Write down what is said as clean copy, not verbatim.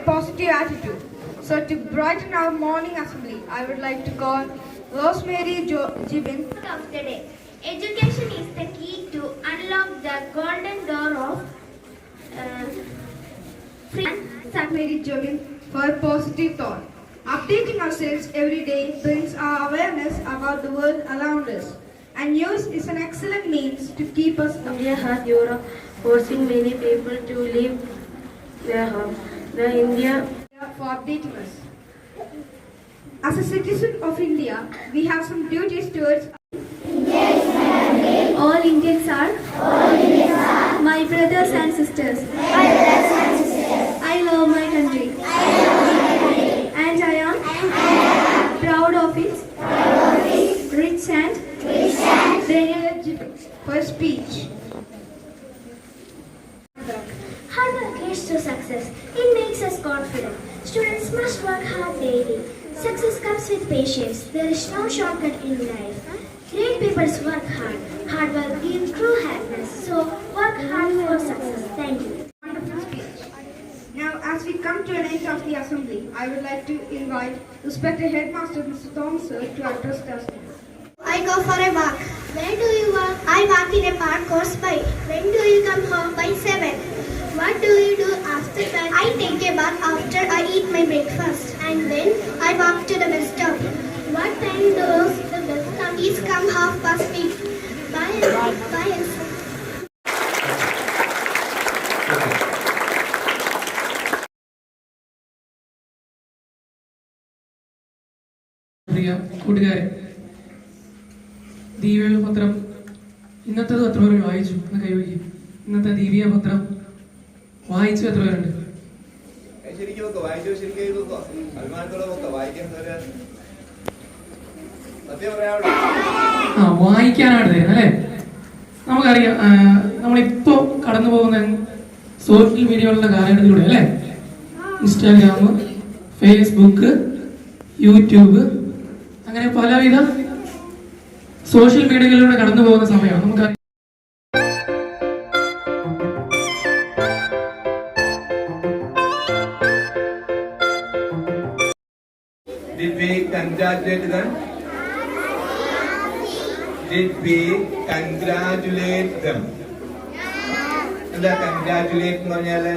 positive attitude. So to brighten our morning assembly, I would like to call Rosemary Jibin. Of the day. Education is the key to unlock the golden door of freedom. Rosemary Jibin for a positive thought. Updating ourselves every day brings our awareness about the world around us. And news is an excellent means to keep us up. India has Europe forcing many people to leave their home. The India For updating us. As a citizen of India, we have some duties towards All Indians are my brothers and sisters. I love my country. And I am proud of it. Rich and for speech. hard work leads to success. It makes us confident. Students must work hard daily. Success comes with patience. There is no shortcut in life. Great people work hard. Hard work gives true happiness. So work hard for success. Thank you. Wonderful speech. Now, as we come to an end of the assembly, I would like to invite respected headmaster Mr. Thomas sir to address the assembly. I go for a walk. Where do you walk? I walk in a park close by. When do you come home? By 7. What do you do after that? I take a bath after I eat my breakfast. And then I walk to the bus stop. What time does the bus come? It's come 8:30. Bye. Bye. പ്രിയ കൂട്ടുകാരെ, ദീപിക പത്രം ഇന്നത്തേത് എത്ര പേര് വായിച്ചു എന്ന് കൈവയ്ക്കും. ഇന്നത്തെ ദീപിക പത്രം വായിച്ചു എത്ര പേരുണ്ട്? വായിക്കാനാണ് തരുന്നത് അല്ലേ? നമുക്കറിയാം, നമ്മളിപ്പോ കടന്നു പോകുന്ന സോഷ്യൽ മീഡിയകളുടെ കാലഘട്ടത്തിലൂടെ അല്ലേ? ഇൻസ്റ്റാഗ്രാം, ഫേസ്ബുക്ക്, യൂട്യൂബ്, അങ്ങനെ പലവിധ സോഷ്യൽ മീഡിയകളിലൂടെ കടന്നു പോകുന്ന സമയം നമുക്ക് Did we congratulate them? Did we congratulate them? എന്താ congratulate എന്ന് പറഞ്ഞാല്?